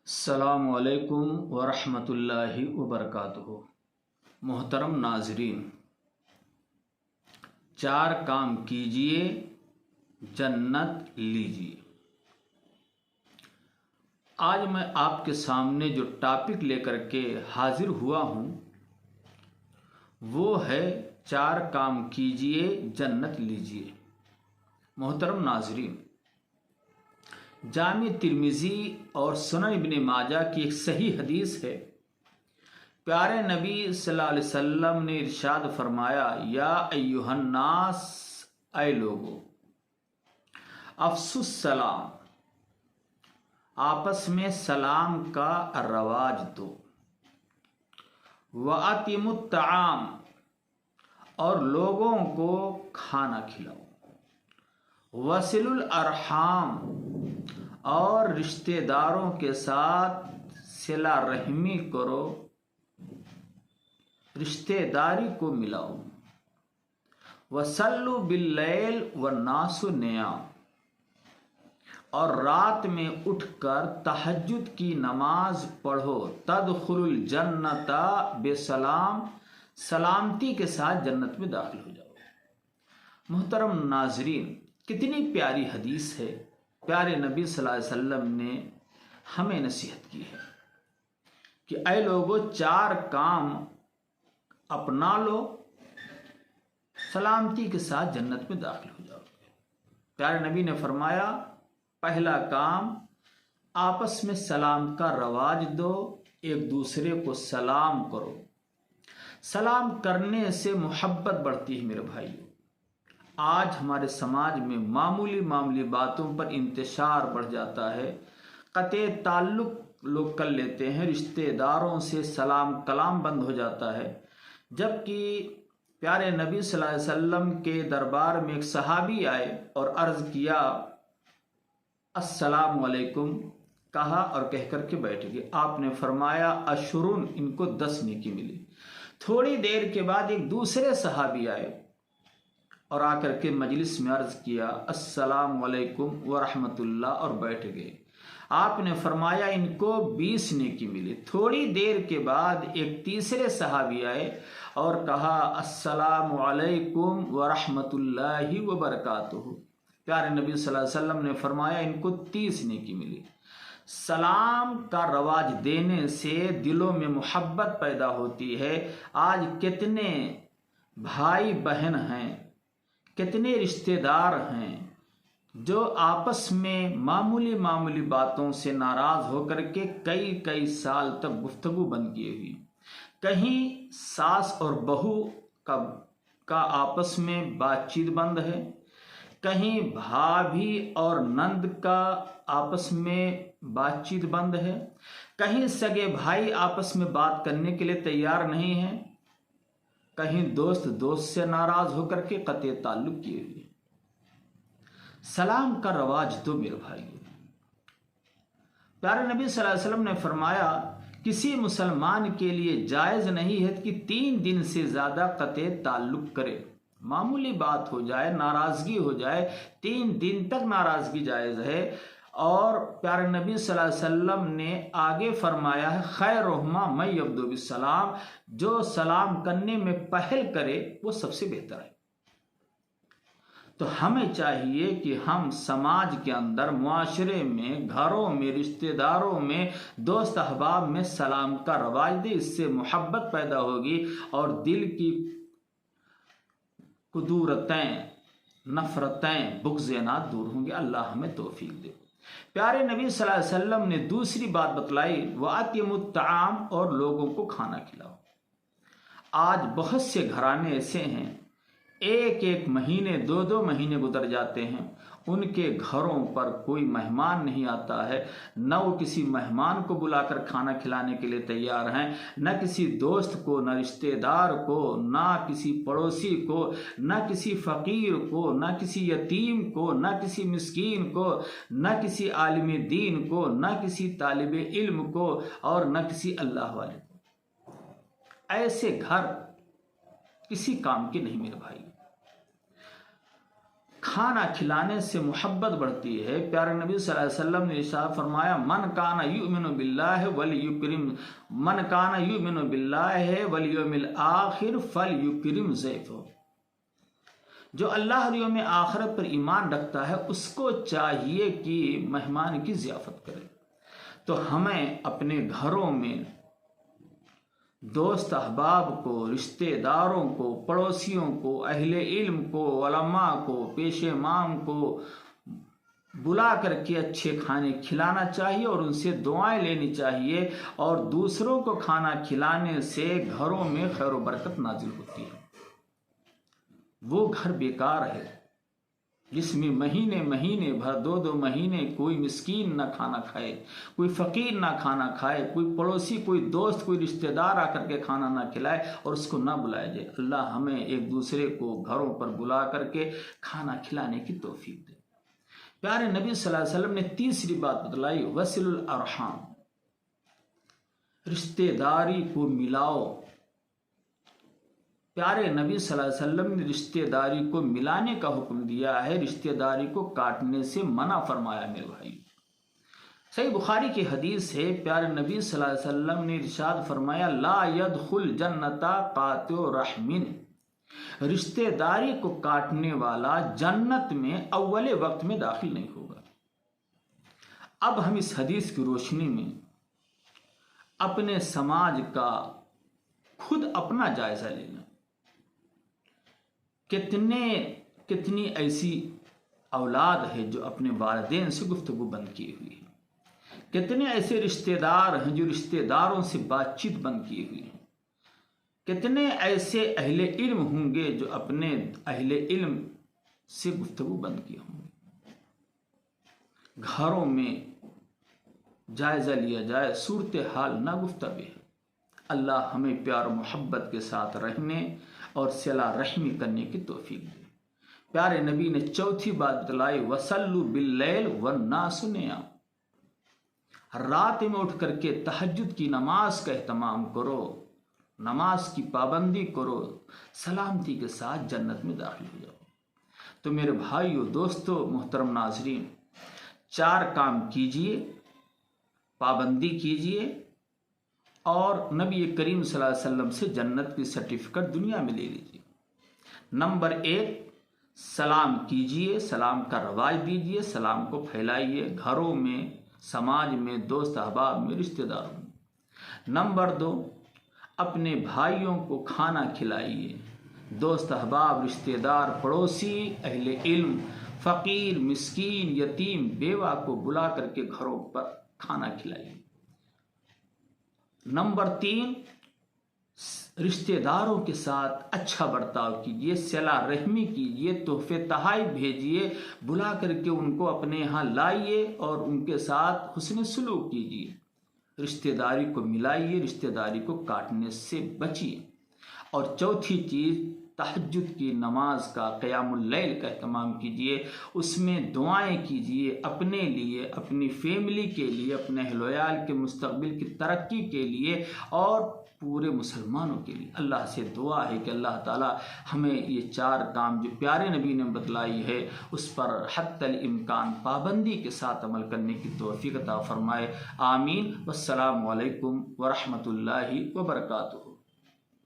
السلام علیکم ورحمۃ اللہ وبرکاتہ۔ محترم ناظرین، 4 کام کیجئے جنت لیجئے۔ آج میں آپ کے سامنے جو ٹاپک لے کر کے حاضر ہوا ہوں وہ ہے 4 کام کیجئے جنت لیجئے۔ محترم ناظرین، جامع ترمذی اور سنن ابن ماجہ کی ایک صحیح حدیث ہے۔ پیارے نبی صلی اللہ علیہ وسلم نے ارشاد فرمایا، یا ایھا الناس، اے لوگو، افشوا السلام، آپس میں سلام کا رواج دو، وَأَطْعِمُوا الطَّعَامَ، اور لوگوں کو کھانا کھلاؤ، وَصِلُوا الْأَرْحَامَ، اور رشتہ داروں کے ساتھ صلہ رحمی کرو، رشتہ داری کو ملاؤ، وَصَلُّوا بِاللَّيْلِ وَالنَّاسُ نِيَامٌ، اور رات میں اٹھ کر تہجد کی نماز پڑھو، تدخلوا الجنت بسلام، سلامتی کے ساتھ جنت میں داخل ہو جاؤ۔ محترم ناظرین، کتنی پیاری حدیث ہے۔ پیارے نبی صلی اللہ علیہ وسلم نے ہمیں نصیحت کی ہے کہ اے لوگو، 4 کام اپنا لو، سلامتی کے ساتھ جنت میں داخل ہو جاؤ۔ پیارے نبی نے فرمایا، پہلا کام، آپس میں سلام کا رواج دو، ایک دوسرے کو سلام کرو۔ سلام کرنے سے محبت بڑھتی ہے میرے بھائیو۔ آج ہمارے سماج میں معمولی باتوں پر انتشار بڑھ جاتا ہے، قطع تعلق لوگ کر لیتے ہیں، رشتہ داروں سے سلام کلام بند ہو جاتا ہے۔ جبکہ پیارے نبی صلی اللہ علیہ وسلم کے دربار میں ایک صحابی آئے اور عرض کیا، السلام علیکم کہا اور کہہ کر کے بیٹھ گئے۔ آپ نے فرمایا، اشرن، ان کو 10 نیکی ملی۔ تھوڑی دیر کے بعد ایک دوسرے صحابی آئے اور آ کر کے مجلس میں عرض کیا، السلام علیکم ورحمۃ اللہ، اور بیٹھ گئے۔ آپ نے فرمایا، ان کو 20 نیکی ملی۔ تھوڑی دیر کے بعد ایک تیسرے صحابی آئے اور کہا، السلام علیکم ورحمۃ اللہ وبرکاتہ۔ پیارے نبی صلی اللہ علیہ وسلم نے فرمایا، ان کو 30 نیکی ملی۔ سلام کا رواج دینے سے دلوں میں محبت پیدا ہوتی ہے۔ آج کتنے بھائی بہن ہیں، کتنے رشتہ دار ہیں جو آپس میں معمولی باتوں سے ناراض ہو کر کے کئی سال تک گفتگو بند کیے ہوئی۔ کہیں ساس اور بہو کا آپس میں بات چیت بند ہے، کہیں بھابھی اور نند کا آپس میں بات چیت بند ہے، کہیں سگے بھائی آپس میں بات کرنے کے لیے تیار نہیں ہیں، کہیں دوست سے ناراض ہو کر کے قطع تعلق کیے ہوئے۔ سلام کا رواج دو میرے بھائی۔ پیارے نبی صلی اللہ علیہ وسلم نے فرمایا، کسی مسلمان کے لیے جائز نہیں ہے کہ 3 دن سے زیادہ قطع تعلق کرے۔ معمولی بات ہو جائے، ناراضگی ہو جائے، 3 دن تک ناراضگی جائز ہے۔ اور پیارے نبی صلی اللہ علیہ وسلم نے آگے فرمایا ہے، خیرہما من یبدؤ بالسلام، جو سلام کرنے میں پہل کرے وہ سب سے بہتر ہے۔ تو ہمیں چاہیے کہ ہم سماج کے اندر، معاشرے میں، گھروں میں، رشتہ داروں میں، دوست احباب میں سلام کا رواج دیں۔ اس سے محبت پیدا ہوگی اور دل کی کدورتیں، نفرتیں، بغضینات دور ہوں گے۔ اللہ ہمیں توفیق دے۔ پیارے نبی صلی اللہ علیہ وسلم نے دوسری بات بتلائی، وَأَطْعِمُوا الطَّعَامَ، اور لوگوں کو کھانا کھلاؤ۔ آج بہت سے گھرانے ایسے ہیں، ایک مہینے 2 مہینے گزر جاتے ہیں، ان کے گھروں پر کوئی مہمان نہیں آتا ہے، نہ وہ کسی مہمان کو بلا کر کھانا کھلانے کے لیے تیار ہیں، نہ کسی دوست کو، نہ رشتہ دار کو، نہ کسی پڑوسی کو، نہ کسی فقیر کو، نہ کسی یتیم کو، نہ کسی مسکین کو، نہ کسی عالم دین کو، نہ کسی طالب علم کو، اور نہ کسی اللہ والے کو۔ ایسے گھر کسی کام کے نہیں میرے بھائی۔ کھانا کھلانے سے محبت بڑھتی ہے۔ پیارے نبی صلی اللہ علیہ وسلم نے ارشاد فرمایا من کان یؤمن باللہ والیوم الآخر فلیکرم ضیفہ، جو اللہ اور یوم آخرت پر ایمان رکھتا ہے اس کو چاہیے کہ مہمان کی ضیافت کرے۔ تو ہمیں اپنے گھروں میں دوست احباب کو، رشتہ داروں کو، پڑوسیوں کو، اہل علم کو، علماء کو، پیش امام کو بلا کر کے اچھے کھانے کھلانا چاہیے اور ان سے دعائیں لینی چاہیے، اور دوسروں کو کھانا کھلانے سے گھروں میں خیر و برکت نازل ہوتی ہے۔ وہ گھر بیکار ہے جس میں مہینے بھر 2 مہینے کوئی مسکین نہ کھانا کھائے، کوئی فقیر نہ کھانا کھائے، کوئی پڑوسی، کوئی دوست، کوئی رشتہ دار آ کر کے کھانا نہ کھلائے اور اس کو نہ بلایا جائے۔ اللہ ہمیں ایک دوسرے کو گھروں پر بلا کر کے کھانا کھلانے کی توفیق دے۔ پیارے نبی صلی اللہ علیہ وسلم نے تیسری بات بتلائی، وصل الارحام، رشتہ داری کو ملاؤ۔ پیارے نبی صلی اللہ علیہ وسلم نے رشتہ داری کو ملانے کا حکم دیا ہے، رشتہ داری کو کاٹنے سے منع فرمایا میرے بھائی۔ صحیح بخاری کی حدیث ہے، پیارے نبی صلی اللہ علیہ وسلم نے ارشاد فرمایا لا يدخل جنت قاطع رحم، رشتہ داری کو کاٹنے والا جنت میں اول وقت میں داخل نہیں ہوگا۔ اب ہم اس حدیث کی روشنی میں اپنے سماج کا خود اپنا جائزہ لینا، کتنی ایسی اولاد ہے جو اپنے والدین سے گفتگو بند کی ہوئی ہے، کتنے ایسے رشتہ دار ہیں جو رشتہ داروں سے بات چیت بند کی ہوئی ہیں، کتنے ایسے اہل علم ہوں گے جو اپنے اہل علم سے گفتگو بند کیے ہوں گے۔ گھروں میں جائزہ لیا جائے، صورتحال نہ گفتگو ہے۔ اللہ ہمیں پیار و محبت کے ساتھ رہنے اور صلہ رحمی کرنے کی توفیق دے۔ پیارے نبی نے چوتھی بات بتلائی وصلوا باللیل والناس نیام، رات میں اٹھ کر کے تہجد کی نماز کا اہتمام کرو، نماز کی پابندی کرو، سلامتی کے ساتھ جنت میں داخل ہو جاؤ۔ تو میرے بھائیو، دوستو، محترم ناظرین، 4 کام کیجئے، پابندی کیجئے اور نبی کریم صلی اللہ علیہ وسلم سے جنت کی سرٹیفکیٹ دنیا میں لے لیجیے۔ نمبر 1، سلام کیجئے، سلام کا رواج دیجئے، سلام کو پھیلائیے گھروں میں، سماج میں، دوست احباب میں، رشتہ داروں میں۔ نمبر 2، اپنے بھائیوں کو کھانا کھلائیے، دوست احباب، رشتہ دار، پڑوسی، اہل علم، فقیر، مسکین، یتیم، بیوہ کو بلا کر کے گھروں پر کھانا کھلائیے۔ نمبر 3، رشتہ داروں کے ساتھ اچھا برتاؤ کیجیے، صلہ رحمی کیجیے، تحفے تحائف بھیجیے، بلا کر کے ان کو اپنے ہاں لائیے اور ان کے ساتھ حسن سلوک کیجیے۔ رشتہ داری کو ملائیے، رشتہ داری کو کاٹنے سے بچیے۔ اور چوتھی چیز، تہجد کی نماز کا، قیام اللیل کا اہتمام کیجیے، اس میں دعائیں کیجیے، اپنے لیے، اپنی فیملی کے لیے، اپنے اہل و عیال کے مستقبل کی ترقی کے لیے اور پورے مسلمانوں کے لیے۔ اللہ سے دعا ہے کہ اللہ تعالی ہمیں یہ 4 کام جو پیارے نبی نے بتلائی ہے اس پر حتی الامکان پابندی کے ساتھ عمل کرنے کی توفیق عطا فرمائے۔ آمین۔ والسلام علیکم ورحمۃ اللہ وبرکاتہ۔